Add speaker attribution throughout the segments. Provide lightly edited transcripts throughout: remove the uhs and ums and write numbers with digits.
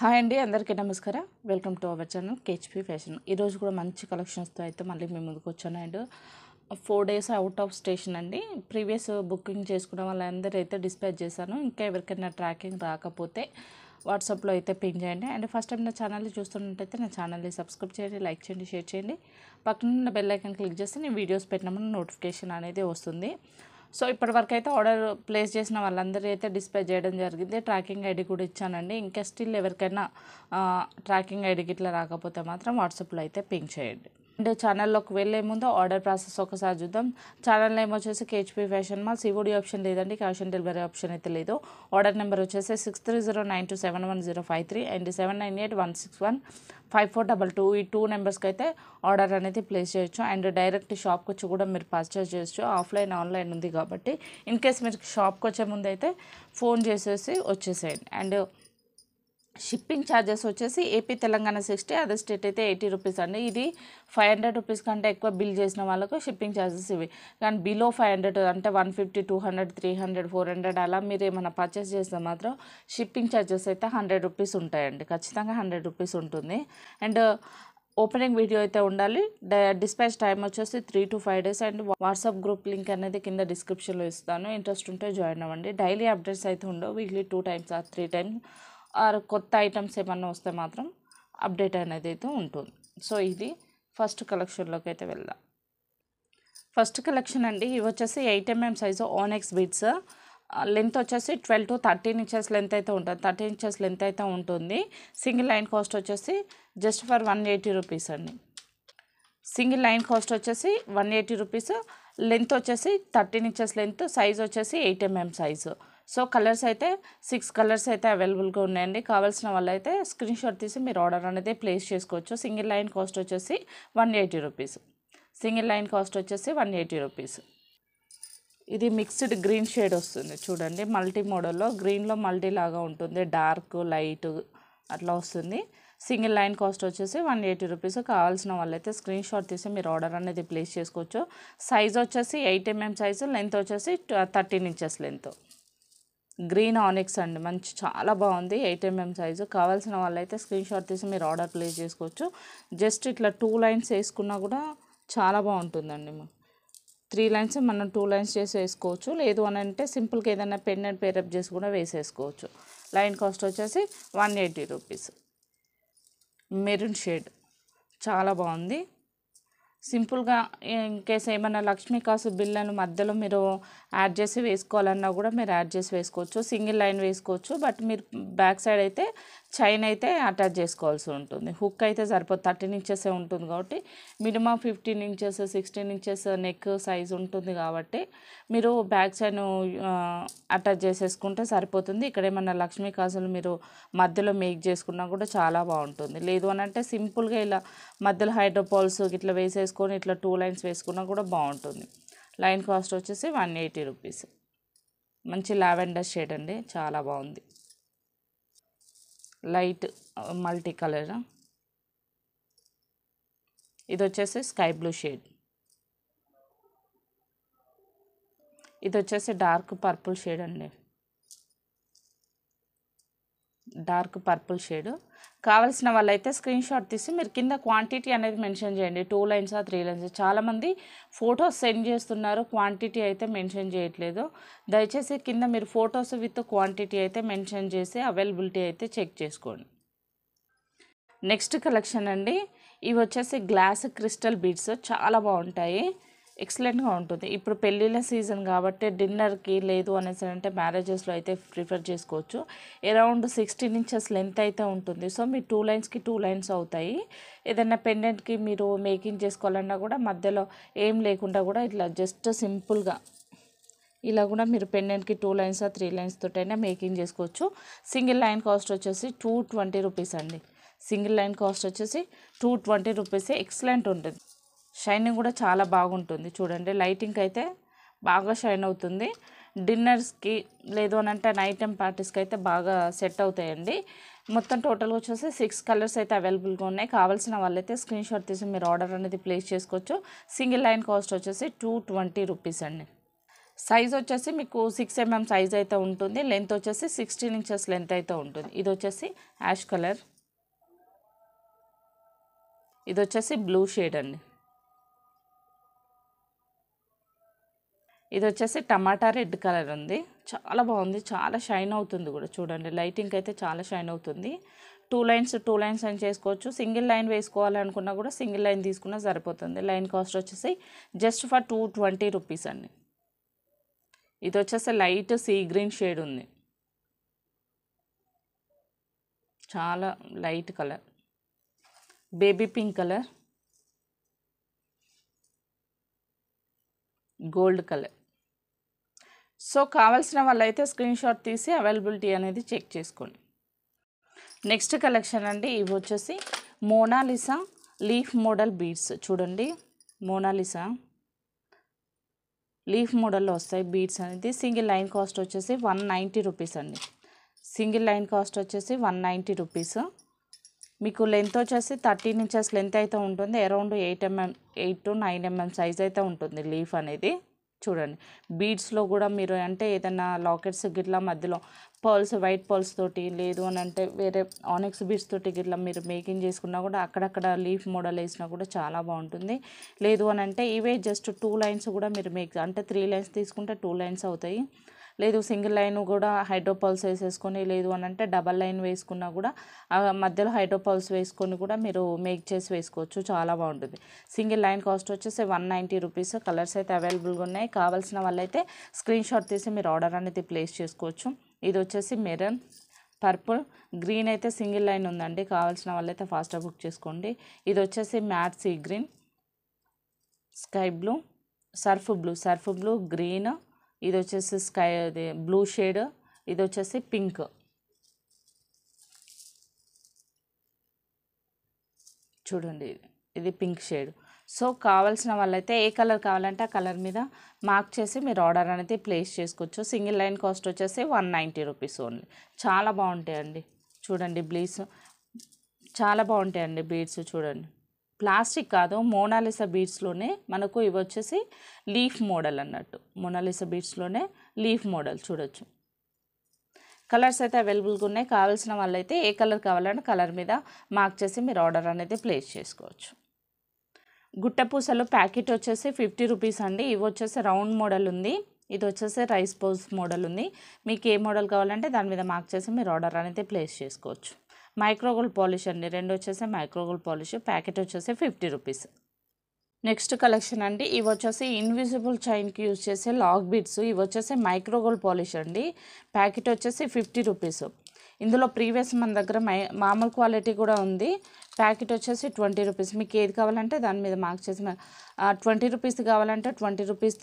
Speaker 1: Hi అండి, అందరికీ నమస్కారం. Welcome to our channel KHP fashion. ఈరోజు కూడా మంచి కలెక్షన్స్తో అయితే మళ్ళీ మేము ముందుకు వచ్చాను. And 4 days out of station అండి. ప్రీవియస్ బుకింగ్ చేసుకున్న వాళ్ళందరూ అయితే డిస్పాచ్ చేశాను. ఇంకా ఎవరికైనా ట్రాకింగ్ రాకపోతే వాట్సాప్లో అయితే పింగ్ చేయండి. అండ్ ఫస్ట్ టైం నా ఛానల్ని చూస్తున్నట్టయితే నా ఛానల్ని సబ్స్క్రైబ్ చేయండి, లైక్ చేయండి, షేర్ చేయండి. పక్కన ఉన్న బెల్ ఐకాన్ క్లిక్ చేస్తే నేను వీడియోస్ పెట్టినప్పుడు నోటిఫికేషన్ అనేది వస్తుంది. సో ఇప్పటివరకు అయితే ఆర్డర్ ప్లేస్ చేసిన వాళ్ళందరూ అయితే డిస్పాచ్ చేయడం జరిగింది. ట్రాకింగ్ ఐడి కూడా ఇచ్చానండి. ఇంకా స్టిల్ ఎవరికైనా ట్రాకింగ్ ఐడికి ఇట్లా రాకపోతే మాత్రం వాట్సాప్లో అయితే పింగ్ చేయండి. అండ్ ఛానల్లోకి వెళ్ళే ముందు ఆర్డర్ ప్రాసెస్ ఒకసారి చూద్దాం. ఛానల్ నేమ్ వచ్చేసి కేహెచ్పీ ఫ్యాషన్ మాల్. సిఓడి ఆప్షన్ లేదండి, క్యాష్ ఆన్ డెలివరీ ఆప్షన్ అయితే లేదు. ఆర్డర్ నెంబర్ వచ్చేసి 6309271053 అండ్ 7981615422. ఈ 2 నెంబర్స్కి అయితే ఆర్డర్ అనేది ప్లేస్ చేయొచ్చు. అండ్ డైరెక్ట్ షాప్కి వచ్చి కూడా మీరు పర్చేస్ చేయొచ్చు. ఆఫ్లైన్ ఆన్లైన్ ఉంది కాబట్టి ఇన్ కేస్ మీరు షాప్కి వచ్చే ముందు అయితే ఫోన్ చేసేసి వచ్చేసేయండి. అండ్ షిప్పింగ్ ఛార్జెస్ వచ్చేసి ఏపీ తెలంగాణ 60, అదర్ స్టేట్ అయితే 80 రూపీస్ అండి. ఇది 500 రూపీస్ కంటే ఎక్కువ బిల్ చేసిన వాళ్ళకు షిప్పింగ్ ఛార్జెస్ ఇవి. కానీ బిలో 500 అంటే 150, 200, 300, 400 అలా మీరు ఏమైనా పర్చేస్ చేస్తే మాత్రం షిప్పింగ్ ఛార్జెస్ అయితే 100 రూపీస్ ఉంటాయండి. ఖచ్చితంగా 100 రూపీస్ ఉంటుంది. అండ్ ఓపెనింగ్ వీడియో అయితే ఉండాలి. డిస్పాచ్ టైం వచ్చేసి 3 to 5 days. And WhatsApp group link అనేది కింద డిస్క్రిప్షన్లో ఇస్తాను. ఇంట్రెస్ట్ ఉంటే జాయిన్ అవ్వండి. డైలీ అప్డేట్స్ అయితే ఉండవు, weekly 2 times or 3 times or కొత్త ఐటమ్స్ ఏమన్నా వస్తే మాత్రం అప్డేట్ అనేది అయితే ఉంటుంది. సో ఇది ఫస్ట్ కలెక్షన్లోకి అయితే వెళ్దాం. ఫస్ట్ కలెక్షన్ అండి, ఇవి వచ్చేసి 8 mm size onyx beads. Length వచ్చేసి 12 to 13 inches లెంత్ అయితే ఉంటుంది. 13 inches లెంత్ అయితే ఉంటుంది. సింగిల్ లైన్ కాస్ట్ వచ్చేసి జస్ట్ ఫర్ 180 రూపీస్ అండి. సింగిల్ లైన్ కాస్ట్ వచ్చేసి 180 రూపీస్. లెంత్ వచ్చేసి 13 inches లెంత్, సైజ్ వచ్చేసి 8 mm సైజు. సో కలర్స్ అయితే 6 కలర్స్ అయితే అవైలబుల్గా ఉన్నాయండి. కావాల్సిన వాళ్ళు అయితే స్క్రీన్ షాట్ తీసి మీరు ఆర్డర్ అనేది ప్లేస్ చేసుకోవచ్చు. సింగిల్ లైన్ కాస్ట్ వచ్చేసి 180 రూపీస్. సింగిల్ లైన్ కాస్ట్ వచ్చేసి 180 రూపీస్. ఇది మిక్స్డ్ గ్రీన్ షేడ్ వస్తుంది చూడండి. మల్టీ మోడల్లో గ్రీన్లో మల్టీ లాగా ఉంటుంది, డార్క్ లైట్ అట్లా వస్తుంది. సింగిల్ లైన్ కాస్ట్ వచ్చేసి 180 రూపీస్. కావాల్సిన వాళ్ళైతే స్క్రీన్ షాట్ తీసి మీరు ఆర్డర్ అనేది ప్లేస్ చేసుకోవచ్చు. సైజ్ వచ్చేసి 8 mm సైజు, లెంత్ వచ్చేసి 13 inches లెంత్. గ్రీన్ ఆనిక్స్ అండి, మంచి చాలా బాగుంది. 8 mm సైజు. కావాల్సిన వాళ్ళైతే స్క్రీన్ షాట్ తీసి మీరు ఆర్డర్ ప్లేస్ చేసుకోవచ్చు. జస్ట్ ఇట్లా 2 lines వేసుకున్నా కూడా చాలా బాగుంటుందండి. 3 lines మనం 2 lines చేసి వేసుకోవచ్చు. లేదు అని అంటే సింపుల్గా ఏదైనా పెండెంట్ పేరప్ చేసి కూడా వేసేసుకోవచ్చు. లైన్ కాస్ట్ వచ్చేసి 180 రూపీస్. మెరూన్ షేడ్ చాలా బాగుంది. సింపుల్గా ఇన్ కేస్ ఏమైనా లక్ష్మీ కాసు బిల్లను మధ్యలో మీరు యాడ్ చేసి వేసుకోవాలన్నా కూడా మీరు యాడ్ చేసి వేసుకోవచ్చు. సింగిల్ లైన్ వేసుకోవచ్చు, బట్ మీరు బ్యాక్ సైడ్ అయితే చైన్ అయితే అటాచ్ చేసుకోవాల్సి ఉంటుంది. హుక్ అయితే సరిపోతుంది, 13 inches ఉంటుంది కాబట్టి minimum 15 inches 16 inches neck size ఉంటుంది కాబట్టి మీరు బ్యాక్ సైడ్ అటాచ్ చేసేసుకుంటే సరిపోతుంది. ఇక్కడ ఏమన్నా లక్ష్మీ కాసులు మీరు మధ్యలో మేక్ చేసుకున్నా కూడా చాలా బాగుంటుంది. లేదు అని అంటే సింపుల్గా ఇలా మధ్యలో హైడ్రోపాల్స్ ఇట్లా వేసేసుకొని ఇట్లా 2 lines వేసుకున్నా కూడా బాగుంటుంది. లైన్ కాస్ట్ వచ్చేసి 180 రూపీస్. మంచి లావెండర్ షేడ్ అండి, చాలా బాగుంది. Light multi colour. ఇది వచ్చేసి స్కై బ్లూ షేడ్. ఇది వచ్చేసి డార్క్ పర్పుల్ షేడ్ అండి, డార్క్ పర్పుల్ షేడ్. కావాల్సిన వాళ్ళైతే స్క్రీన్ షాట్ తీసి మీరు కింద క్వాంటిటీ అనేది మెన్షన్ చేయండి. 2 lines 3 lines. చాలామంది ఫొటోస్ సెండ్ చేస్తున్నారు, క్వాంటిటీ అయితే మెన్షన్ చేయట్లేదు. దయచేసి కింద మీరు ఫొటోస్ విత్ క్వాంటిటీ అయితే మెన్షన్ చేసి అవైలబిలిటీ అయితే చెక్ చేసుకోండి. నెక్స్ట్ కలెక్షన్ అండి, ఇవి వచ్చేసి గ్లాస్ క్రిస్టల్ బీడ్స్. చాలా బాగుంటాయి, ఎక్సలెంట్గా ఉంటుంది. ఇప్పుడు పెళ్ళిళ్ళ సీజన్ కాబట్టి డిన్నర్కి లేదు అనేసి అంటే మ్యారేజెస్లో అయితే ప్రిఫర్ చేసుకోవచ్చు. అరౌండ్ 16 inches లెంత్ అయితే ఉంటుంది. సో మీ 2 linesకి 2 lines అవుతాయి. ఏదైనా పెండెంట్కి మీరు మేకింగ్ చేసుకోవాలన్నా కూడా మధ్యలో ఏం లేకుండా కూడా ఇట్లా జస్ట్ సింపుల్గా ఇలా కూడా మీరు పెండెంట్కి 2 lines 3 lines తోటైనా మేకింగ్ చేసుకోవచ్చు. సింగిల్ లైన్ కాస్ట్ వచ్చేసి 220 రూపీస్ అండి. సింగిల్ లైన్ కాస్ట్ వచ్చేసి 220 రూపీస్. ఎక్సలెంట్ ఉంటుంది. షైనింగ్ కూడా చాలా బాగుంటుంది చూడండి. లైటింగ్ అయితే బాగా షైన్ అవుతుంది. డిన్నర్స్కి లేదు అని అంటే నైట్ టైం పార్టీస్కి అయితే బాగా సెట్ అవుతాయండి. మొత్తం టోటల్గా వచ్చేసి 6 కలర్స్ అయితే అవైలబుల్గా ఉన్నాయి. కావాల్సిన వాళ్ళైతే స్క్రీన్ షాట్ తీసి మీరు ఆర్డర్ అనేది ప్లేస్ చేసుకోవచ్చు. సింగిల్ లైన్ కాస్ట్ వచ్చేసి 220 రూపీస్ అండి. సైజ్ వచ్చేసి మీకు 6 mm సైజ్ అయితే ఉంటుంది. లెంత్ వచ్చేసి 16 ఇంచెస్ లెంత్ అయితే ఉంటుంది. ఇది వచ్చేసి యాష్ కలర్, ఇది వచ్చేసి బ్లూ షేడ్ అండి, ఇది వచ్చేసి టమాటా రెడ్ కలర్ ఉంది. చాలా బాగుంది, చాలా షైన్ అవుతుంది కూడా చూడండి. లైటింగ్ అయితే చాలా షైన్ అవుతుంది. 2 లైన్స్ అని చేసుకోవచ్చు. సింగిల్ లైన్ వేసుకోవాలనుకున్నా కూడా సింగిల్ లైన్ తీసుకున్నా సరిపోతుంది. లైన్ కాస్ట్ వచ్చేసి జస్ట్ ఫర్ 220 రూపీస్ అండి. ఇది వచ్చేసి లైట్ సీ గ్రీన్ షేడ్ ఉంది, చాలా light colour, baby pink colour, gold colour. So కావాల్సిన వాళ్ళైతే స్క్రీన్ షాట్ తీసి అవైలబిలిటీ అనేది చెక్ చేసుకోండి. నెక్స్ట్ కలెక్షన్ అండి, ఇవి వచ్చేసి మోనాలిసా లీఫ్ మోడల్ బీడ్స్. చూడండి, మోనాలిసా లీఫ్ మోడల్లో వస్తాయి బీడ్స్ అనేది. సింగిల్ లైన్ కాస్ట్ వచ్చేసి 190 రూపీస్ అండి. సింగిల్ లైన్ కాస్ట్ వచ్చేసి 190 రూపీస్. మీకు లెంత్ వచ్చేసి 13 ఇంచెస్ లెంత్ అయితే ఉంటుంది. అరౌండ్ 8 to 9 mm సైజ్ అయితే ఉంటుంది లీఫ్ అనేది. చూడండి, బీడ్స్లో కూడా మీరు అంటే ఏదైనా లాకెట్స్ గిట్లా మధ్యలో పర్ల్స్, వైట్ పర్ల్స్ తోటి, లేదు అని అంటే వేరే ఆనిక్స్ బీడ్స్ తోటి గిట్లా మీరు మేకింగ్ చేసుకున్నా కూడా అక్కడక్కడ లీఫ్ మోడల్ వేసినా కూడా చాలా బాగుంటుంది. లేదు అని అంటే ఇవే జస్ట్ 2 లైన్స్ కూడా మీరు అంటే 3 లైన్స్ తీసుకుంటే 2 లైన్స్ అవుతాయి. లేదు సింగిల్ లైన్ కూడా హైడ్రోపల్స్ వేసేసుకొని, లేదు అని అంటే డబల్ లైన్ వేసుకున్నా కూడా మధ్యలో హైడ్రోపల్స్ వేసుకొని కూడా మీరు మేక్ చేసి వేసుకోవచ్చు, చాలా బాగుంటుంది. సింగిల్ లైన్ కాస్ట్ వచ్చేసి 190 రూపీస్. కలర్స్ అయితే అవైలబుల్గా ఉన్నాయి. కావాల్సిన వాళ్ళైతే స్క్రీన్ షాట్ తీసి మీరు ఆర్డర్ అనేది ప్లేస్ చేసుకోవచ్చు. ఇది వచ్చేసి మెరూన్, పర్పుల్, గ్రీన్ అయితే సింగిల్ లైన్ ఉందండి. కావాల్సిన వాళ్ళైతే ఫాస్ట్గా బుక్ చేసుకోండి. ఇది వచ్చేసి matte sea green, sky blue, surf blue, green, ఇది వచ్చేసి స్కై అది బ్లూ షేడ్, ఇది వచ్చేసి పింక్. చూడండి, ఇది పింక్ షేడ్. సో కావాల్సిన వాళ్ళైతే ఏ కలర్ కావాలంటే ఆ కలర్ మీద మార్క్ చేసి మీరు ఆర్డర్ అనేది ప్లేస్ చేసుకోవచ్చు. సింగిల్ లైన్ కాస్ట్ వచ్చేసి 190 రూపీస్ ఓన్లీ. చాలా బాగుంటాయండి. చూడండి, బ్లీస్ చాలా బాగుంటాయండి బీడ్స్. చూడండి, ప్లాస్టిక్ కాదు, మోనాలిసా బీడ్స్లోనే మనకు ఇవి వచ్చేసి లీఫ్ మోడల్ అన్నట్టు. మోనాలిసా బీడ్స్లోనే లీఫ్ మోడల్ చూడొచ్చు. కలర్స్ అయితే అవైలబుల్గా ఉన్నాయి. కావాల్సిన వాళ్ళైతే ఏ కలర్ కావాలంటే కలర్ మీద మార్క్ చేసి మీరు ఆర్డర్ అనేది ప్లేస్ చేసుకోవచ్చు. గుట్టపూసలు ప్యాకెట్ వచ్చేసి 50 రూపీస్ అండి. ఇవి వచ్చేసి రౌండ్ మోడల్ ఉంది, ఇది వచ్చేసి రైస్ బౌల్స్ మోడల్ ఉంది. మీకు ఏ మోడల్ కావాలంటే దాని మీద మార్క్ చేసి మీరు ఆర్డర్ అనేది ప్లేస్ చేసుకోవచ్చు. మైక్రోగోల్డ్ పాలిష్ అండి, రెండు వచ్చేసి మైక్రోగోల్డ్ పాలిష్. ప్యాకెట్ వచ్చేసి 50 రూపీస్. నెక్స్ట్ కలెక్షన్ అండి, ఇవి వచ్చేసి ఇన్విజిబుల్ చైన్కి యూజ్ చేసే లాక్ బీడ్స్. ఇవి వచ్చేసి మైక్రోగోల్డ్ పాలిష్ అండి. ప్యాకెట్ వచ్చేసి 50 రూపీస్. ఇందులో ప్రీవియస్ మన దగ్గర మామూలు క్వాలిటీ కూడా ఉంది. ప్యాకెట్ వచ్చేసి 20 రూపీస్. మీకు ఏది కావాలంటే దాని మీద మార్క్ చేసి 20 రూపీస్ కావాలంటే 20 రూపీస్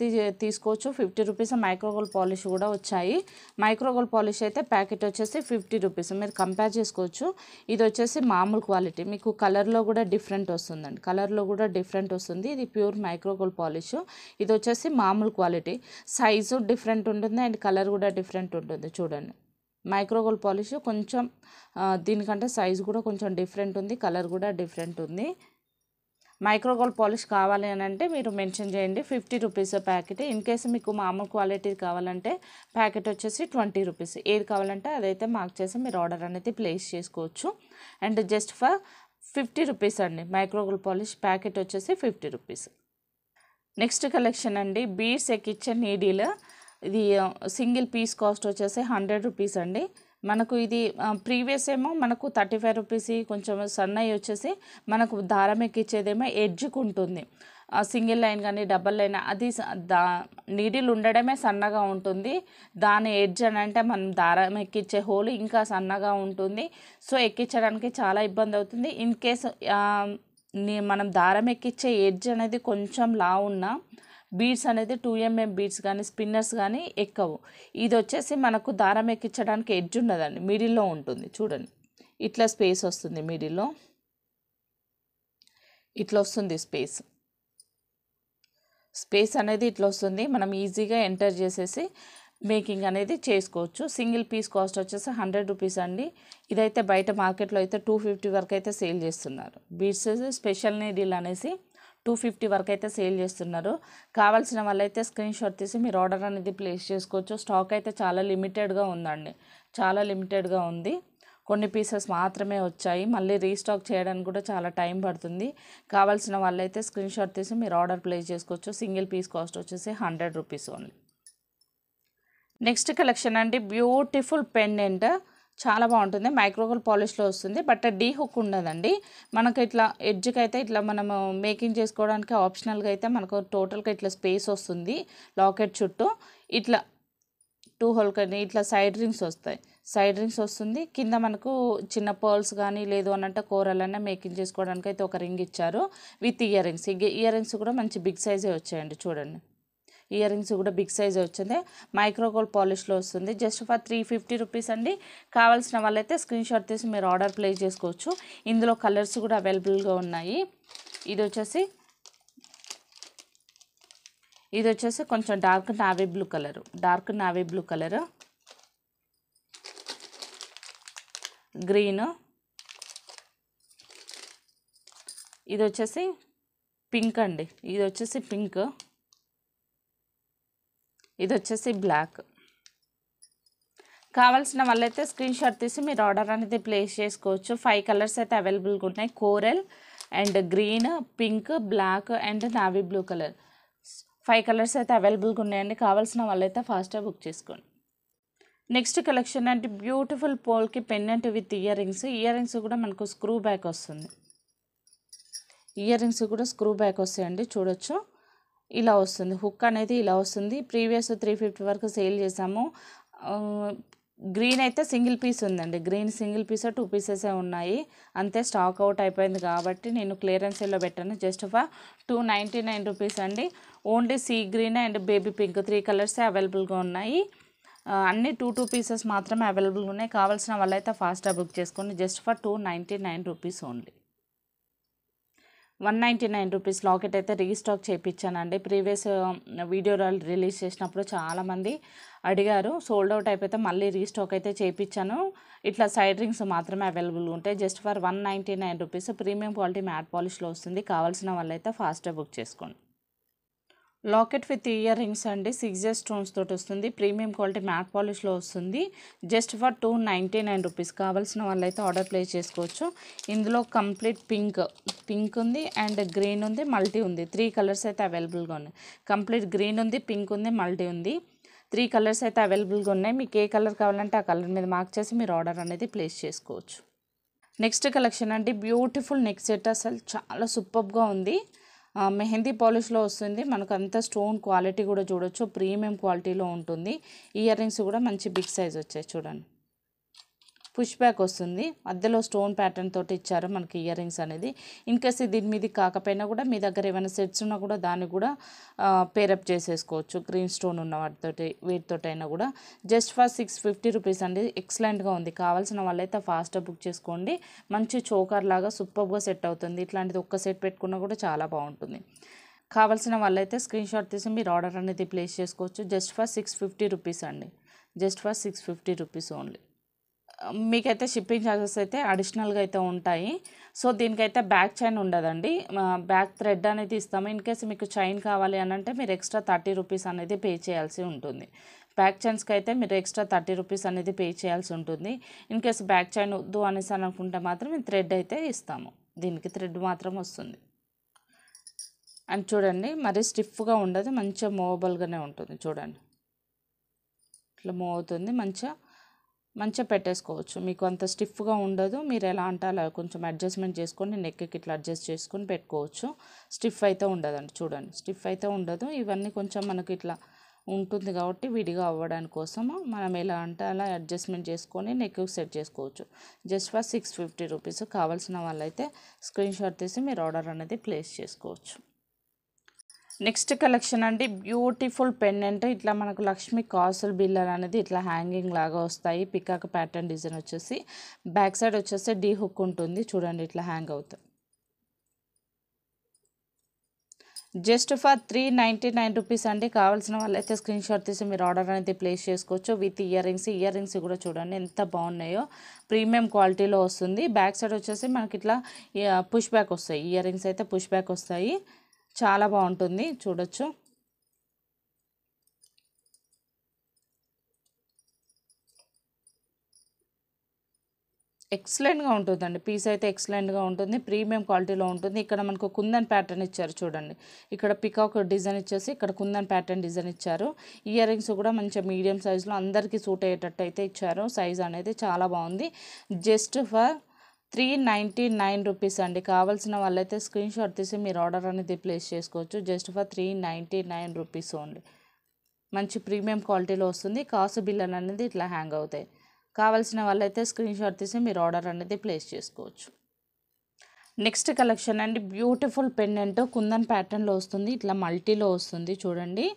Speaker 1: తీసుకోవచ్చు. 50 రూపీస్ మైక్రోగోల్డ్ పాలిష్ కూడా వచ్చాయి. మైక్రోగోల్డ్ పాలిష్ అయితే ప్యాకెట్ వచ్చేసి 50 రూపీస్. మీరు కంపేర్ చేసుకోవచ్చు. ఇది వచ్చేసి మామూలు క్వాలిటీ, మీకు కలర్లో కూడా డిఫరెంట్ వస్తుందండి. కలర్లో కూడా డిఫరెంట్ వస్తుంది. ఇది ప్యూర్ మైక్రోగోల్డ్ పాలిష్. ఇది వచ్చేసి మామూలు క్వాలిటీ, సైజు డిఫరెంట్ ఉంటుంది అండ్ కలర్ కూడా డిఫరెంట్ ఉంటుంది. చూడండి, మైక్రోగోల్డ్ పాలిష్ కొంచెం దీనికంటే సైజు కూడా కొంచెం డిఫరెంట్ ఉంది, కలర్ కూడా డిఫరెంట్ ఉంది. మైక్రోగోల్డ్ పాలిష్ కావాలి అని అంటే మీరు మెన్షన్ చేయండి. 50 రూపీస్ ప్యాకెట్. ఇన్ కేసు మీకు మామూలు క్వాలిటీ కావాలంటే ప్యాకెట్ వచ్చేసి 20 రూపీస్. ఏది కావాలంటే అదైతే మార్క్ చేసి మీరు ఆర్డర్ అనేది ప్లేస్ చేసుకోవచ్చు. అండ్ జస్ట్ ఫర్ 50 రూపీస్ అండి. మైక్రోగోల్డ్ పాలిష్ ప్యాకెట్ వచ్చేసి 50 రూపీస్. నెక్స్ట్ కలెక్షన్ అండి, బీడ్స్ ఎక్కిచ్చే నీడిల్. ఇది సింగిల్ పీస్ కాస్ట్ వచ్చేసి 100 రూపీస్ అండి. మనకు ఇది ప్రీవియస్ ఏమో మనకు 35 రూపీస్. కొంచెం సన్నవి వచ్చేసి మనకు దారం ఎక్కిచ్చేదేమో ఎడ్జ్కి ఉంటుంది. సింగిల్ లైన్ కానీ డబల్ లైన్ అది నీడిల్ ఉండడమే సన్నగా ఉంటుంది. దాని ఎడ్జ్ అని అంటే మనం దారం ఎక్కించే హోల్ ఇంకా సన్నగా ఉంటుంది. సో ఎక్కించడానికి చాలా ఇబ్బంది అవుతుంది. ఇన్ కేసు మనం దారం ఎక్కించే ఎడ్జ్ అనేది కొంచెం లావు ఉన్న బీడ్స్ అనేది 2 mm బీడ్స్ కానీ స్పిన్నర్స్ కానీ ఎక్కవు. ఇది వచ్చేసి మనకు దారం ఎక్కించడానికి ఎడ్జ్ ఉండదండి, మిడిల్లో ఉంటుంది. చూడండి, ఇట్లా స్పేస్ వస్తుంది మిడిల్లో, ఇట్లా వస్తుంది స్పేస్ అనేది ఇట్లా వస్తుంది. మనం ఈజీగా ఎంటర్ చేసేసి మేకింగ్ అనేది చేసుకోవచ్చు. సింగిల్ పీస్ కాస్ట్ వచ్చేసి 100 రూపీస్ అండి. ఇదైతే బయట మార్కెట్లో అయితే 250 వరకు అయితే సేల్ చేస్తున్నారు. బీడ్స్ స్పెషల్ నీడిల్ అనేసి 250 వరకు అయితే సేల్ చేస్తున్నారు. కావాల్సిన వాళ్ళైతే స్క్రీన్ షాట్ తీసి మీరు ఆర్డర్ అనేది ప్లేస్ చేసుకోవచ్చు. స్టాక్ అయితే చాలా లిమిటెడ్గా ఉందండి, చాలా లిమిటెడ్గా ఉంది. కొన్ని పీసెస్ మాత్రమే వచ్చాయి. మళ్ళీ రీస్టాక్ చేయడానికి కూడా చాలా టైం పడుతుంది. కావాల్సిన వాళ్ళైతే స్క్రీన్ షాట్ తీసి మీరు ఆర్డర్ ప్లేస్ చేసుకోవచ్చు. సింగిల్ పీస్ కాస్ట్ వచ్చేసి 100 రూపీస్ ఓన్లీ. నెక్స్ట్ కలెక్షన్ అండి, బ్యూటిఫుల్ పెండెంట్, చాలా బాగుంటుంది. మైక్రోగోల్డ్ పాలిష్లో వస్తుంది, బట్ డీ హుక్ ఉండదండి. మనకు ఇట్లా ఎడ్జ్కి అయితే ఇట్లా మనము మేకింగ్ చేసుకోవడానికి ఆప్షనల్గా అయితే మనకు టోటల్గా ఇట్లా స్పేస్ వస్తుంది. లాకెట్ చుట్టూ ఇట్లా 2 హోల్ కానీ ఇట్లా సైడ్ రింగ్స్ వస్తాయి. సైడ్ రింగ్స్ వస్తుంది. కింద మనకు చిన్న పర్ల్స్ కానీ లేదు అనంటే కూరలన్నా మేకింగ్ చేసుకోవడానికి అయితే ఒక రింగ్ ఇచ్చారు with ear rings. Year rings కూడా మంచి బిగ్ సైజే వచ్చాయండి. చూడండి, ఇయర్ రింగ్స్ కూడా బిగ్ సైజ్ వచ్చింది. మైక్రోగోల్డ్ పాలిష్లో వస్తుంది. జస్ట్ ఫర్ 350 రూపీస్ అండి. కావాల్సిన వాళ్ళైతే స్క్రీన్ షాట్ తీసి మీరు ఆర్డర్ ప్లేస్ చేసుకోవచ్చు. ఇందులో కలర్స్ కూడా అవైలబుల్గా ఉన్నాయి. ఇది వచ్చేసి కొంచెం dark navy blue colour, green, ఇది వచ్చేసి పింక్ అండి, ఇది వచ్చేసి పింక్, ఇది వచ్చేసి బ్లాక్. కావాల్సిన వాళ్ళైతే స్క్రీన్ షాట్ తీసి మీరు ఆర్డర్ అనేది ప్లేస్ చేసుకోవచ్చు. 5 కలర్స్ అయితే అవైలబుల్గా ఉన్నాయి. Coral and green, pink, black and navy blue colour. 5 colours అయితే అవైలబుల్గా ఉన్నాయండి. కావాల్సిన వాళ్ళైతే ఫాస్ట్గా బుక్ చేసుకోండి. నెక్స్ట్ కలెక్షన్ అంటే beautiful polki pendant with ear rings కూడా మనకు స్క్రూ బ్యాక్ వస్తుంది. ఇయర్ రింగ్స్ కూడా స్క్రూ బ్యాక్ వస్తాయండి, చూడొచ్చు. ఇలా వస్తుంది, హుక్ అనేది ఇలా వస్తుంది. ప్రీవియస్ 350 వరకు సేల్ చేసాము. గ్రీన్ అయితే సింగిల్ పీస్ ఉందండి. గ్రీన్ సింగిల్ పీస్ 2 పీసెసే ఉన్నాయి అంతే. స్టాక్ అవుట్ అయిపోయింది కాబట్టి నేను క్లియరెన్స్ సేల్లో పెట్టాను. జస్ట్ ఫర్ 299 రూపీస్ అండి. Only sea green and baby pink 3 కలర్సే అవైలబుల్గా ఉన్నాయి. అన్నీ 2 పీసెస్ మాత్రమే అవైలబుల్గా ఉన్నాయి. కావాల్సిన వాళ్ళైతే ఫాస్ట్గా బుక్ చేసుకోండి. Just for 299 rupees only. 199 rupees locket అయితే రీస్టాక్ చేయించానండి. ప్రీవియస్ వీడియో రిలీజ్ చేసినప్పుడు చాలామంది అడిగారు, సోల్డ్ అవుట్ అయిపోతే మళ్ళీ రీస్టాక్ అయితే చేయించాను. ఇట్లా సైడ్ రింగ్స్ మాత్రమే అవైలబుల్గా ఉంటాయి. Just for 199 rupees. Premium quality matte పాలిష్లో వస్తుంది. కావాల్సిన వాళ్ళైతే ఫాస్ట్గా బుక్ చేసుకోండి. లాకెట్ విత్ ఇయర్ రింగ్స్ అండి, 6J స్టోన్స్ తోటి వస్తుంది. ప్రీమియం క్వాలిటీ మ్యాట్ పాలిష్లో వస్తుంది. Just for 299 rupees. కావాల్సిన వాళ్ళైతే ఆర్డర్ ప్లేస్ చేసుకోవచ్చు. ఇందులో కంప్లీట్ పింక్ ఉంది అండ్ గ్రీన్ ఉంది, మల్టీ ఉంది. 3 కలర్స్ అయితే అవైలబుల్గా ఉన్నాయి. కంప్లీట్ గ్రీన్ ఉంది, పింక్ ఉంది, మల్టీ ఉంది. 3 కలర్స్ అయితే అవైలబుల్గా ఉన్నాయి. మీకు ఏ కలర్ కావాలంటే ఆ కలర్ మీద మార్క్ చేసి మీరు ఆర్డర్ అనేది ప్లేస్ చేసుకోవచ్చు. నెక్స్ట్ కలెక్షన్ అండి, బ్యూటిఫుల్ నెక్ సెట్, అసలు చాలా సూపర్గా ఉంది. మెహందీ పాలిష్లో వస్తుంది. మనకు అంతా స్టోన్ క్వాలిటీ కూడా చూడొచ్చు, ప్రీమియం క్వాలిటీలో ఉంటుంది. ఇయర్ రింగ్స్ కూడా మంచి బిగ్ సైజ్ వచ్చాయి. చూడండి, పుష్ బ్యాక్ వస్తుంది. మధ్యలో స్టోన్ ప్యాటర్న్ తోటి ఇచ్చారు మనకి ఇయర్ రింగ్స్ అనేది. ఇన్ కేస్ దీని మీది కాకపోయినా కూడా మీ దగ్గర ఏమైనా సెట్స్ ఉన్నా కూడా దాన్ని కూడా పేరప్ చేసేసుకోవచ్చు. గ్రీన్ స్టోన్ ఉన్న వీటితోటైనా కూడా. జస్ట్ ఫర్ 650 రూపీస్ అండి. ఎక్సలెంట్గా ఉంది. కావాల్సిన వాళ్ళైతే ఫాస్ట్గా బుక్ చేసుకోండి. మంచి చోకర్ లాగా సూపర్గా సెట్ అవుతుంది. ఇట్లాంటిది ఒక్క సెట్ పెట్టుకున్నా కూడా చాలా బాగుంటుంది. కావాల్సిన వాళ్ళైతే స్క్రీన్ షాట్ తీసి మీరు ఆర్డర్ అనేది ప్లేస్ చేసుకోవచ్చు. జస్ట్ ఫర్ 650 రూపీస్ అండి. Just for 650 rupees only. మీకైతే షిప్పింగ్ ఛార్జెస్ అయితే అడిషనల్గా అయితే ఉంటాయి. సో దీనికైతే బ్యాక్ చైన్ ఉండదండి, బ్యాక్ థ్రెడ్ అనేది ఇస్తాము. ఇన్ కేసు మీకు చైన్ కావాలి అని అంటే మీరు ఎక్స్ట్రా 30 రూపీస్ అనేది పే చేయాల్సి ఉంటుంది. బ్యాక్ చైన్స్కి అయితే మీరు ఎక్స్ట్రా 30 రూపీస్ అనేది పే చేయాల్సి ఉంటుంది. ఇన్ కేసు బ్యాక్ చైన్ వద్దు అనేసి అనుకుంటే మాత్రం మేము థ్రెడ్ అయితే ఇస్తాము. దీనికి థ్రెడ్ మాత్రం వస్తుంది. అండ్ చూడండి, మరీ స్టిఫ్గా ఉండదు, మంచిగా మూవబుల్గానే ఉంటుంది. చూడండి, ఇట్లా మూవ్ అవుతుంది. మంచిగా పెట్టేసుకోవచ్చు. మీకు అంత స్టిఫ్గా ఉండదు. మీరు ఎలా అంటే అలా కొంచెం అడ్జస్ట్మెంట్ చేసుకొని నెక్కి ఇట్లా అడ్జస్ట్ చేసుకొని పెట్టుకోవచ్చు. స్టిఫ్ అయితే ఉండదండి. చూడండి, స్టిఫ్ అయితే ఉండదు. ఇవన్నీ కొంచెం మనకి ఇట్లా ఉంటుంది కాబట్టి విడిగా అవ్వడానికి కోసము మనం ఎలా అంటే అలా అడ్జస్ట్మెంట్ చేసుకొని నెక్ సెట్ చేసుకోవచ్చు. Just for 650 rupees. కావాల్సిన వాళ్ళైతే స్క్రీన్ షాట్ తీసి మీరు ఆర్డర్ అనేది ప్లేస్ చేసుకోవచ్చు. నెక్స్ట్ కలెక్షన్ అండి, బ్యూటిఫుల్ పెండెంట్. ఇట్లా మనకు లక్ష్మీ కాసుల బిల్లర్ అనేది ఇట్లా హ్యాంగింగ్ లాగా వస్తాయి. పికాక్ ప్యాటర్న్ డిజైన్ వచ్చేసి బ్యాక్ సైడ్ వచ్చేసి డీ హుక్ ఉంటుంది. చూడండి, ఇట్లా హ్యాంగ్ అవుతాయి. జస్ట్ ఫర్ 399 రూపీస్ అండి. కావాల్సిన వాళ్ళైతే స్క్రీన్ షాట్ తీసి మీరు ఆర్డర్ అనేది ప్లేస్ చేసుకోవచ్చు. విత్ ఇయర్ రింగ్స్ కూడా చూడండి ఎంత బాగున్నాయో. ప్రీమియం క్వాలిటీలో వస్తుంది. బ్యాక్ సైడ్ వచ్చేసి మనకి ఇట్లా పుష్ బ్యాక్ వస్తాయి. ఇయర్ రింగ్స్ అయితే పుష్ బ్యాక్ వస్తాయి. చాలా బాగుంటుంది, చూడొచ్చు. ఎక్సలెంట్గా ఉంటుందండి, పీస్ అయితే ఎక్సలెంట్గా ఉంటుంది, ప్రీమియం క్వాలిటీలో ఉంటుంది. ఇక్కడ మనకు కుందన్ ప్యాటర్న్ ఇచ్చారు చూడండి, ఇక్కడ పికాక్ డిజైన్ ఇచ్చేసి ఇక్కడ కుందన్ ప్యాటర్న్ డిజైన్ ఇచ్చారు. ఇయర్ రింగ్స్ కూడా మంచిగా మీడియం సైజులో అందరికీ సూట్ అయ్యేటట్టు అయితే ఇచ్చారు. సైజ్ అనేది చాలా బాగుంది. జస్ట్ ఫర్ 399 రూపీస్ అండి. కావాల్సిన వాళ్ళైతే స్క్రీన్ షాట్ తీసి మీరు ఆర్డర్ అనేది ప్లేస్ చేసుకోవచ్చు. Just for 399 rupees only. మంచి ప్రీమియం క్వాలిటీలో వస్తుంది. కాసు బిల్లలు అనేది ఇట్లా హ్యాంగ్ అవుతాయి. కావాల్సిన వాళ్ళైతే స్క్రీన్ షాట్ తీసి మీరు ఆర్డర్ అనేది ప్లేస్ చేసుకోవచ్చు. నెక్స్ట్ కలెక్షన్ అండి, బ్యూటిఫుల్ పెండెంట్ కుందన్ ప్యాటర్న్లో వస్తుంది, ఇట్లా మల్టీలో వస్తుంది చూడండి.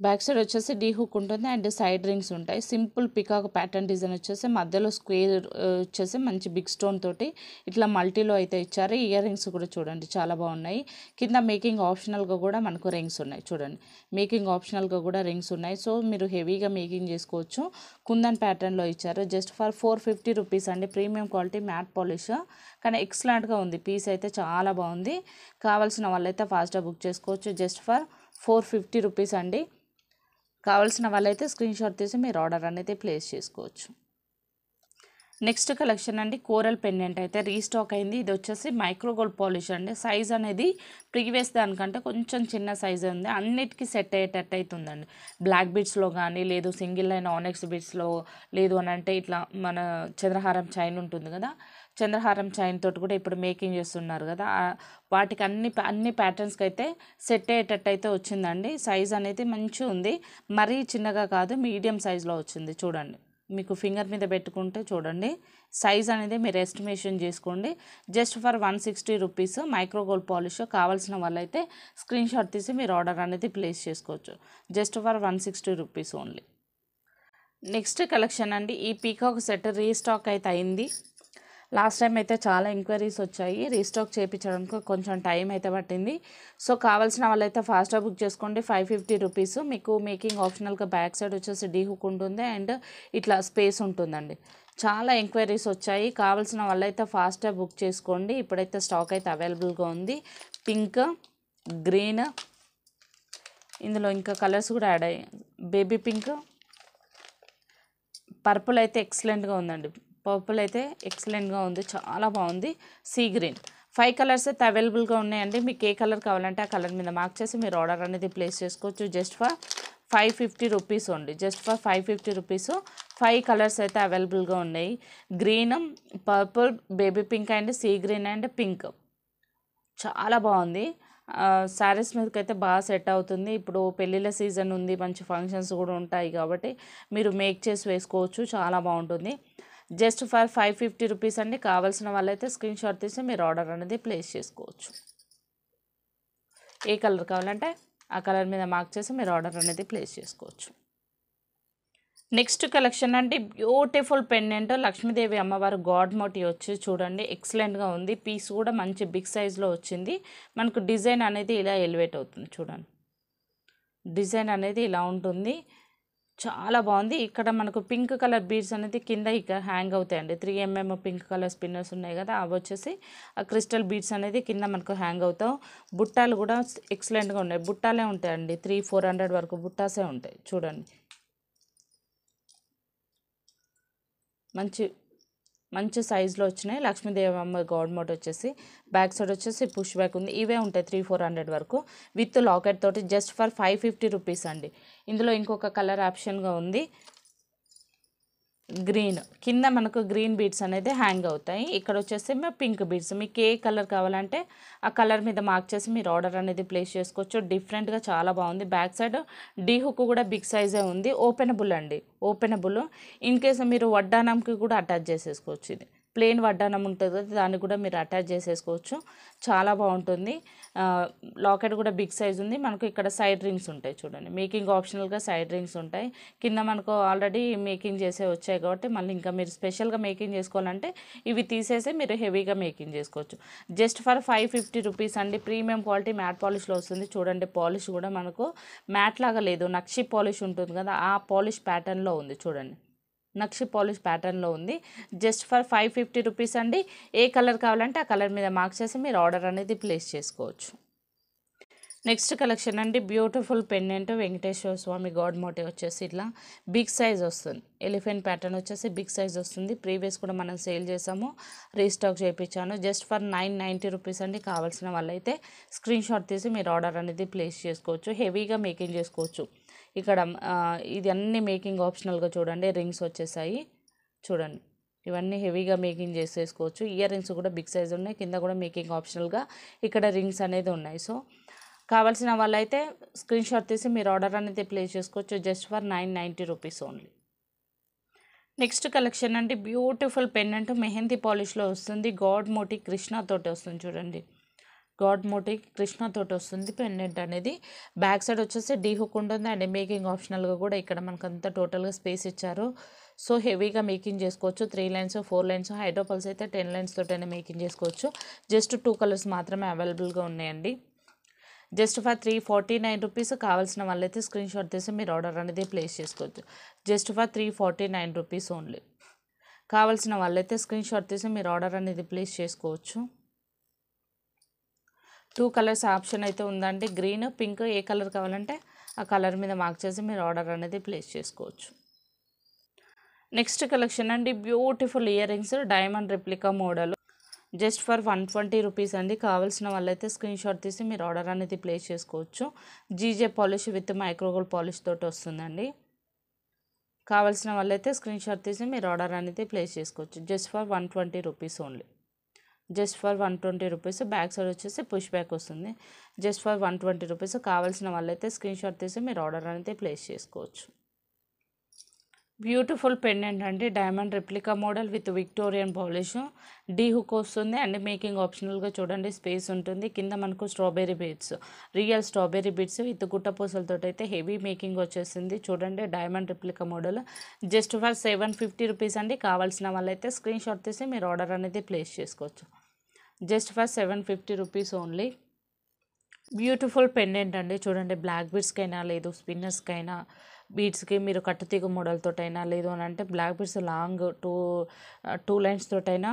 Speaker 1: బ్యాక్ సైడ్ వచ్చేసి డీ హుక్ ఉంటుంది అండ్ సైడ్ రింగ్స్ ఉంటాయి. సింపుల్ పికాక్ ప్యాటర్న్ డిజైన్ వచ్చేసి మధ్యలో స్క్వేర్ వచ్చేసి మంచి బిగ్ స్టోన్ తోటి ఇట్లా మల్టీలో అయితే ఇచ్చారు. ఇయర్ రింగ్స్ కూడా చూడండి చాలా బాగున్నాయి. కింద మేకింగ్ ఆప్షనల్గా కూడా మనకు రింగ్స్ ఉన్నాయి చూడండి, మేకింగ్ ఆప్షనల్గా కూడా రింగ్స్ ఉన్నాయి. సో మీరు హెవీగా మేకింగ్ చేసుకోవచ్చు. కుందన్ ప్యాటర్న్లో ఇచ్చారు. జస్ట్ ఫర్ 450 రూపీస్ అండి. ప్రీమియం క్వాలిటీ మ్యాట్ పాలిష్, కానీ ఎక్సలెంట్గా ఉంది. పీస్ అయితే చాలా బాగుంది. కావాల్సిన వాళ్ళైతే ఫాస్ట్గా బుక్ చేసుకోవచ్చు. జస్ట్ ఫర్ 450 రూపీస్ అండి. కావాల్సిన వాళ్ళైతే స్క్రీన్ షాట్ తీసి మీరు ఆర్డర్ అనేది ప్లేస్ చేసుకోవచ్చు. నెక్స్ట్ కలెక్షన్ అండి, కోరల్ పెండెంట్ అయితే రీస్టాక్ అయింది. ఇది వచ్చేసి మైక్రో గోల్డ్ పాలిష్ అండి. సైజ్ అనేది ప్రీవియస్ దానికంటే కొంచెం చిన్న సైజ్ ఉంది. అన్నిటికీ సెట్ అయ్యేటట్టు అవుతుందండి. బ్లాక్ బీడ్స్లో కానీ, లేదు సింగిల్ లైన్ ఆనెక్స్ బీడ్స్లో, లేదు అని అంటే ఇట్లా మన చంద్రహారం చైన్ ఉంటుంది కదా, చంద్రహారం చైన్ తోటి కూడా ఇప్పుడు మేకింగ్ చేస్తున్నారు కదా, వాటికి అన్ని ప్యాటర్న్స్కి అయితే సెట్ అయ్యేటట్టు అయితే వచ్చిందండి. సైజ్ అనేది మంచిగా ఉంది, మరీ చిన్నగా కాదు, మీడియం సైజులో వచ్చింది చూడండి. మీకు ఫింగర్ మీద పెట్టుకుంటే చూడండి సైజ్ అనేది మీరు ఎస్టిమేషన్ చేసుకోండి. Just for 160 rupees micro gold polish. కావాల్సిన వాళ్ళైతే స్క్రీన్ షాట్ తీసి మీరు ఆర్డర్ అనేది ప్లేస్ చేసుకోవచ్చు. Just for 160 rupees only. Next collection అండి, ఈ పీకాక్ సెట్ రీస్టాక్ అయితే అయింది. లాస్ట్ టైం అయితే చాలా ఎంక్వైరీస్ వచ్చాయి, రీస్టాక్ చేయించడానికి కొంచెం టైం అయితే పట్టింది. సో కావాల్సిన వాళ్ళైతే ఫాస్ట్గా బుక్ చేసుకోండి. 550 రూపీస్. మీకు మేకింగ్ ఆప్షనల్గా బ్యాక్ సైడ్ వచ్చేసి డీ హుక్ ఉంటుంది అండ్ ఇట్లా స్పేస్ ఉంటుందండి. చాలా ఎంక్వైరీస్ వచ్చాయి, కావాల్సిన వాళ్ళైతే ఫాస్ట్గా బుక్ చేసుకోండి. ఇప్పుడైతే స్టాక్ అయితే అవైలబుల్గా ఉంది. పింక్, గ్రీన్, ఇందులో ఇంకా కలర్స్ కూడా యాడ్ అయ్యాయి. బేబీ పింక్, పర్పుల్ అయితే ఎక్సలెంట్గా ఉందండి. పర్పుల్ అయితే ఎక్సలెంట్గా ఉంది, చాలా బాగుంది. Sea green. 5 కలర్స్ అయితే అవైలబుల్గా ఉన్నాయండి. మీకు ఏ కలర్ కావాలంటే ఆ కలర్ మీద మార్క్ చేసి మీరు ఆర్డర్ అనేది ప్లేస్ చేసుకోవచ్చు. Just for 550 rupees only. Just for 550 rupees. 5 colours అయితే అవైలబుల్గా ఉన్నాయి. Green, purple, baby pink and sea green and pink. చాలా బాగుంది. శారీస్ మీదకి అయితే బాగా సెట్ అవుతుంది. ఇప్పుడు పెళ్ళిళ్ళ సీజన్ ఉంది, మంచి ఫంక్షన్స్ కూడా ఉంటాయి కాబట్టి మీరు మేక్ చేసి వేసుకోవచ్చు, చాలా బాగుంటుంది. జస్ట్ ఫర్ 550 రూపీస్ అండి. కావాల్సిన వాళ్ళైతే స్క్రీన్ షాట్ తీసి మీరు ఆర్డర్ అనేది ప్లేస్ చేసుకోవచ్చు. ఏ కలర్ కావాలంటే ఆ కలర్ మీద మార్క్ చేసి మీరు ఆర్డర్ అనేది ప్లేస్ చేసుకోవచ్చు. నెక్స్ట్ కలెక్షన్ అంటే బ్యూటిఫుల్ పెండెంట్ లక్ష్మీదేవి అమ్మవారు గాడ్ మోటివ్ వచ్చి చూడండి ఎక్సలెంట్గా ఉంది. పీస్ కూడా మంచి బిగ్ సైజ్లో వచ్చింది. మనకు డిజైన్ అనేది ఇలా ఎలివేట్ అవుతుంది చూడండి. డిజైన్ అనేది ఇలా ఉంటుంది, చాలా బాగుంది. ఇక్కడ మనకు పింక్ కలర్ బీడ్స్ అనేది కింద ఇక హ్యాంగ్ అవుతాయండి. 3mm పింక్ కలర్ స్పిన్నర్స్ ఉన్నాయి కదా, అవి వచ్చేసి ఆ క్రిస్టల్ బీడ్స్ అనేది కింద మనకు హ్యాంగ్ అవుతావు. బుట్టాలు కూడా ఎక్సలెంట్గా ఉన్నాయి. బుట్టాలే ఉంటాయండి, 300-400 వరకు బుట్టాసే ఉంటాయి చూడండి. మంచి సైజులో వచ్చినాయి. లక్ష్మీదేవి అమ్మ గాడ్ మోట్ వచ్చేసి బ్యాక్ సైడ్ వచ్చేసి పుష్ బ్యాక్ ఉంది. ఇవే ఉంటాయి 300-400 వరకు విత్ లాకెట్ తోటి. జస్ట్ ఫర్ 550 రూపీస్ అండి. ఇందులో ఇంకొక కలర్ ఆప్షన్గా ఉంది గ్రీన్. కింద మనకు గ్రీన్ బీడ్స్ అనేది హ్యాంగ్ అవుతాయి. ఇక్కడ వచ్చేసి పింక్ బీడ్స్. మీకు ఏ కలర్ కావాలంటే ఆ కలర్ మీద మార్క్ చేసి మీరు ఆర్డర్ అనేది ప్లేస్ చేసుకోవచ్చు. డిఫరెంట్గా చాలా బాగుంది. బ్యాక్ సైడ్ డీ హుక్ కూడా బిగ్ సైజే ఉంది. ఓపెనబుల్ అండి, ఓపెనబుల్. ఇన్ కేసు మీరు వడ్డానంకి కూడా అటాచ్ చేసేసుకోవచ్చు. ఇది ప్లెయిన్ వడ్డానం ఉంటుంది కదా, దాన్ని కూడా మీరు అటాచ్ చేసేసుకోవచ్చు, చాలా బాగుంటుంది. లాకెట్ కూడా బిగ్ సైజ్ ఉంది. మనకు ఇక్కడ సైడ్ రింగ్స్ ఉంటాయి చూడండి. మేకింగ్ ఆప్షనల్గా సైడ్ రింగ్స్ ఉంటాయి. కింద మనకు ఆల్రెడీ మేకింగ్ చేసే వచ్చాయి కాబట్టి మళ్ళీ ఇంకా మీరు స్పెషల్గా మేకింగ్ చేసుకోవాలంటే ఇవి తీసేసి మీరు హెవీగా మేకింగ్ చేసుకోవచ్చు. జస్ట్ ఫర్ 550 రూపీస్ అండి. ప్రీమియం క్వాలిటీ మ్యాట్ పాలిష్లో వస్తుంది చూడండి. పాలిష్ కూడా మనకు మ్యాట్ లాగా లేదు, నక్షి పాలిష్ ఉంటుంది కదా, ఆ పాలిష్ ప్యాటర్న్లో ఉంది చూడండి. నక్షి పాలిష్ ప్యాటర్న్లో ఉంది. జస్ట్ ఫర్ 550 రూపీస్ అండి. ఏ కలర్ కావాలంటే ఆ కలర్ మీద మార్క్ చేసి మీరు ఆర్డర్ అనేది ప్లేస్ చేసుకోవచ్చు. నెక్స్ట్ కలెక్షన్ అండి, బ్యూటిఫుల్ పెండెంట్ వెంకటేశ్వర స్వామి గాడ్ మోటివ్ వచ్చేసి ఇట్లా బిగ్ సైజ్ వస్తుంది. ఎలిఫెంట్ ప్యాటర్న్ వచ్చేసి బిగ్ సైజ్ వస్తుంది. ప్రీవియస్ కూడా మనం సేల్ చేసాము, రీస్టాక్ చేయించాను. జస్ట్ ఫర్ 990 రూపీస్ అండి. కావాల్సిన వాళ్ళైతే స్క్రీన్ షాట్ తీసి మీరు ఆర్డర్ అనేది ప్లేస్ చేసుకోవచ్చు. హెవీగా మేకింగ్ చేసుకోవచ్చు. ఇక్కడ ఇది అన్ని మేకింగ్ ఆప్షనల్గా చూడండి. రింగ్స్ వచ్చేసాయి చూడండి, ఇవన్నీ హెవీగా మేకింగ్ చేసేసుకోవచ్చు. ఇయర్ రింగ్స్ కూడా బిగ్ సైజ్ ఉన్నాయి. కింద కూడా మేకింగ్ ఆప్షనల్గా ఇక్కడ రింగ్స్ అనేది ఉన్నాయి. సో కావాల్సిన వాళ్ళైతే స్క్రీన్ షాట్ తీసి మీరు ఆర్డర్ అనేది ప్లేస్ చేసుకోవచ్చు. Just for 990 rupees only. Next collection అండి, బ్యూటిఫుల్ పెండెంట్ మెహందీ పాలిష్లో వస్తుంది. గాడ్ మోటి కృష్ణతోటి వస్తుంది చూడండి. గాడ్ మోటి కృష్ణతోటి వస్తుంది పెండెంట్ అనేది. బ్యాక్ సైడ్ వచ్చేసి డీ హుక్ ఉంటుంది అండ్ మేకింగ్ ఆప్షనల్గా కూడా ఇక్కడ మనకంతా టోటల్గా స్పేస్ ఇచ్చారు. సో హెవీగా మేకింగ్ చేసుకోవచ్చు. 3 లైన్స్ 4 లైన్స్, హైడ్రోపల్స్ అయితే 10 లైన్స్ తోటైనా మేకింగ్ చేసుకోవచ్చు. జస్ట్ 2 కలర్స్ మాత్రమే అవైలబుల్గా ఉన్నాయండి. Just for 349 rupees. కావాల్సిన వాళ్ళైతే స్క్రీన్ షాట్ తీసి మీరు ఆర్డర్ అనేది ప్లేస్ చేసుకోవచ్చు. Just for 349 rupees only. కావాల్సిన వాళ్ళైతే స్క్రీన్ షాట్ తీసి మీరు ఆర్డర్ అనేది ప్లేస్ చేసుకోవచ్చు. 2 కలర్స్ ఆప్షన్ అయితే ఉందండి, గ్రీన్ పింక్. ఏ కలర్ కావాలంటే ఆ కలర్ మీద మార్క్ చేసి మీరు ఆర్డర్ అనేది ప్లేస్ చేసుకోవచ్చు. నెక్స్ట్ కలెక్షన్ అండి, beautiful ear rings diamond replica model. Just for 120 rupees అండి. కావాల్సిన వాళ్ళైతే స్క్రీన్ షాట్ తీసి మీరు ఆర్డర్ అనేది ప్లేస్ చేసుకోవచ్చు. GJ polish with micro gold polish తోటి వస్తుందండి. కావాల్సిన వాళ్ళైతే స్క్రీన్ షాట్ తీసి మీరు ఆర్డర్ అనేది ప్లేస్ చేసుకోవచ్చు. Just for 120 rupees only. Just for 120 rupees. Back side వచ్చేసి పుష్ బ్యాక్ వస్తుంది. Just for 120 rupees. కావాల్సిన వాళ్ళైతే స్క్రీన్ షాట్ తీసి మీరు ఆర్డర్ అనేది ప్లేస్ చేసుకోవచ్చు. బ్యూటిఫుల్ పెండెంట్ అండి, diamond replica model with Victorian polish. D hook వస్తుంది అండ్ మేకింగ్ ఆప్షనల్గా చూడండి స్పేస్ ఉంటుంది. కింద మనకు strawberry beads, real strawberry beads with గుట్టపూసలతో అయితే హెవీ మేకింగ్ వచ్చేసింది చూడండి. Diamond replica model. Just for 750 rupees అండి. కావాల్సిన వాళ్ళైతే స్క్రీన్ షాట్ తీసి మీరు ఆర్డర్ అనేది ప్లేస్ చేసుకోవచ్చు. Just for 750 rupees only. Beautiful pendant అండి చూడండి. బ్లాక్ బీడ్స్కైనా లేదు స్పిన్నర్స్కైనా, బీడ్స్కి మీరు కట్టుతీగ మోడల్ తోటైనా, లేదు అని అంటే black beads long two lines తోటైనా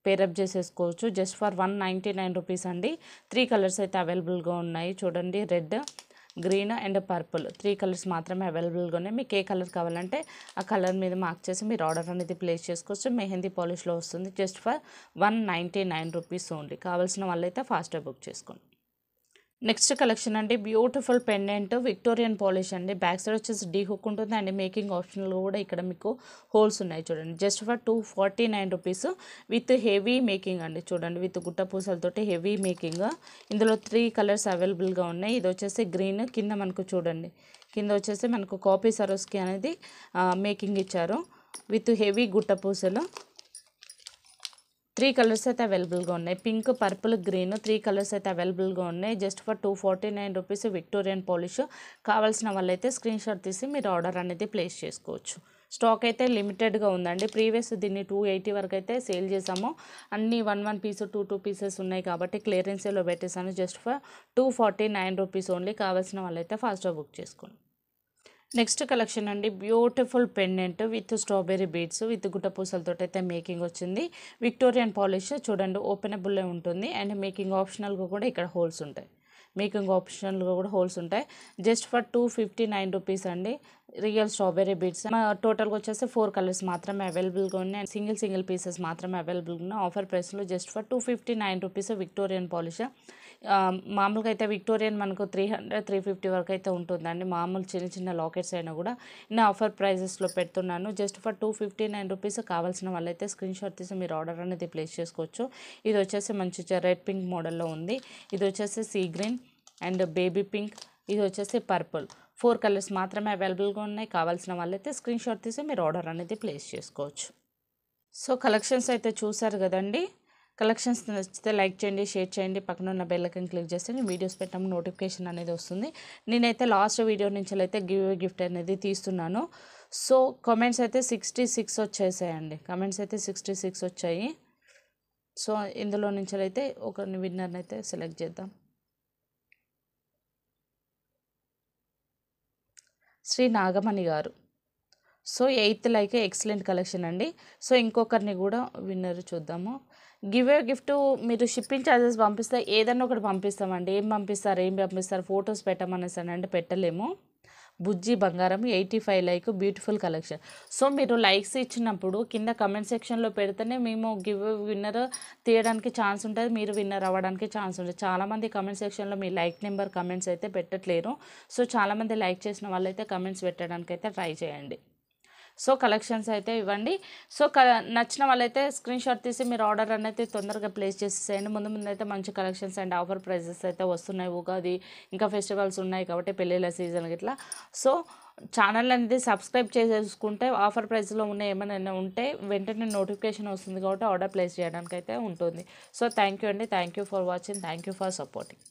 Speaker 1: పేరప్ చేసేసుకోవచ్చు. జస్ట్ ఫర్ 199 రూపీస్ అండి. 3 కలర్స్ అయితే అవైలబుల్గా ఉన్నాయి చూడండి. Red, green and purple 3 colours మాత్రమే అవైలబుల్గా ఉన్నాయి. మీకు ఏ కలర్ కావాలంటే ఆ కలర్ మీద మార్క్ చేసి మీరు ఆర్డర్ అనేది ప్లేస్ చేసుకోవచ్చు. మెహందీ పాలిష్లో వస్తుంది. Just for 199 rupees only. కావాల్సిన వాళ్ళైతే ఫాస్ట్గా బుక్ చేసుకోండి. నెక్స్ట్ కలెక్షన్ అండి, బ్యూటిఫుల్ పెండెంట్ విక్టోరియన్ పాలిష్ అండి. బ్యాక్ సైడ్ వచ్చేసి డీ హుక్ ఉంటుంది అండ్ మేకింగ్ ఆప్షన్లో కూడా ఇక్కడ మీకు హోల్స్ ఉన్నాయి చూడండి. Just for 249 rupees with heavy making అండి చూడండి. విత్ గుట్ట పూసలతోటి హెవీ మేకింగ్. ఇందులో 3 కలర్స్ అవైలబుల్గా ఉన్నాయి. ఇది వచ్చేసి గ్రీన్, కింద మనకు చూడండి, కింద వచ్చేసి మనకు కాపీ సరోస్కి అనేది మేకింగ్ ఇచ్చారు విత్ హెవీ గుట్ట పూసలు. 3 కలర్స్ అయితే అవైలబుల్గా ఉన్నాయి. పింక్, పర్పుల్, గ్రీన్ 3 కలర్స్ అయితే అవైలబుల్గా ఉన్నాయి. Just for 249 rupees Victorian polish. కావాల్సిన వాళ్ళైతే స్క్రీన్ షాట్ తీసి మీరు ఆర్డర్ అనేది ప్లేస్ చేసుకోవచ్చు. స్టాక్ అయితే లిమిటెడ్గా ఉందండి. ప్రీవియస్ దీన్ని 280 వరకు అయితే సేల్ చేసాము. అన్నీ 1 పీస్ 2 పీసెస్ ఉన్నాయి కాబట్టి క్లియరెన్స్లో పెట్టేసాను. Just for 249 rupees only. కావాల్సిన వాళ్ళైతే ఫాస్ట్గా బుక్ చేసుకోండి. నెక్స్ట్ కలెక్షన్ అండి, beautiful pendant with strawberry beads with గుట్టపూసలతో అయితే మేకింగ్ వచ్చింది. విక్టోరియన్ పాలిష్ చూడండి, ఓపెనబుల్ ఉంటుంది అండ్ మేకింగ్ ఆప్షనల్గా కూడా ఇక్కడ హోల్స్ ఉంటాయి. మేకింగ్ ఆప్షనల్గా కూడా హోల్స్ ఉంటాయి. జస్ట్ ఫర్ 259 రూపీస్ అండి. Real strawberry beads. టోటల్గా వచ్చేసి 4 కలర్స్ మాత్రమే అవైలబుల్గా ఉన్నాయి అండ్ సింగిల్ పీసెస్ మాత్రమే అవైలబుల్గా ఉన్నాయి. ఆఫర్ ప్రైస్లో just for 259 rupees Victorian polish. మామూలుగా అయితే విక్టోరియన్ మనకు 300-350 వరకు అయితే ఉంటుందండి. మామూలు చిన్న లాకెట్స్ అయినా కూడా నేను ఆఫర్ ప్రైజెస్లో పెడుతున్నాను. Just for 259 rupees. కావాల్సిన వాళ్ళైతే స్క్రీన్ షాట్ తీసి మీరు ఆర్డర్ అనేది ప్లేస్ చేసుకోవచ్చు. ఇది వచ్చేసి మంచి రెడ్ పింక్ మోడల్లో ఉంది. ఇది వచ్చేసి sea green and baby pink. ఇది వచ్చేసి పర్పుల్. 4 కలర్స్ మాత్రమే అవైలబుల్గా ఉన్నాయి. కావాల్సిన వాళ్ళైతే స్క్రీన్ షాట్ తీసి మీరు ఆర్డర్ అనేది ప్లేస్ చేసుకోవచ్చు. సో కలెక్షన్స్ అయితే చూసారు కదండి. కలెక్షన్స్ నచ్చితే లైక్ చేయండి, షేర్ చేయండి, పక్కన ఉన్న బెల్ ఐకాన్ క్లిక్ చేస్తే నేను వీడియోస్ పెట్టినప్పుడు నోటిఫికేషన్ అనేది వస్తుంది. నేనైతే లాస్ట్ వీడియో నుంచి అయితే గిఫ్ట్ అనేది తీస్తున్నాను. సో కామెంట్స్ అయితే 66 వచ్చేసాయండి. కామెంట్స్ అయితే 66 వచ్చాయి. సో ఇందులో నుంచి అయితే ఒక విన్నర్ని అయితే సెలెక్ట్ చేద్దాం. శ్రీ నాగమణి గారు. So 8th like excellent collection అండి. సో ఇంకొకరిని కూడా విన్నర్ చూద్దాము. గిఫ్ట్ మీరు షిప్పింగ్ ఛార్జెస్ పంపిస్తే ఏదన్నా ఒకటి పంపిస్తామండి. ఏం పంపిస్తారు ఫొటోస్ పెట్టమనేసానంటే పెట్టలేము. బుజ్జి బంగారం 85 లైక్ బ్యూటిఫుల్ కలెక్షన్. సో మీరు లైక్స్ ఇచ్చినప్పుడు కింద కమెంట్ సెక్షన్లో పెడితేనే మేము విన్నర్ తీయడానికి ఛాన్స్ ఉంటుంది, మీరు విన్నర్ అవ్వడానికి ఛాన్స్ ఉంటుంది. చాలామంది కమెంట్ సెక్షన్లో మీ లైక్ నెంబర్ కమెంట్స్ అయితే పెట్టట్లేరు. సో చాలామంది లైక్ చేసిన వాళ్ళైతే కమెంట్స్ పెట్టడానికి అయితే ట్రై చేయండి. సో కలెక్షన్స్ అయితే ఇవ్వండి. సో నచ్చిన వాళ్ళైతే స్క్రీన్ షాట్ తీసి మీరు ఆర్డర్ అనేది తొందరగా ప్లేస్ చేసేసేయండి. ముందు అయితే మంచి కలెక్షన్స్ అండ్ ఆఫర్ ప్రైజెస్ అయితే వస్తున్నాయి. ఉగాది ఇంకా ఫెస్టివల్స్ ఉన్నాయి కాబట్టి పెళ్ళిళ్ళ సీజన్ ఇట్లా. సో ఛానల్ అనేది సబ్స్క్రైబ్ చేసేసుకుంటే ఆఫర్ ప్రైస్లో ఉన్న ఏమైనా ఉంటే వెంటనే నోటిఫికేషన్ వస్తుంది కాబట్టి ఆర్డర్ ప్లేస్ చేయడానికి అయితే ఉంటుంది. సో థ్యాంక్ యూ అండి. Thank you for watching. Thank you for supporting.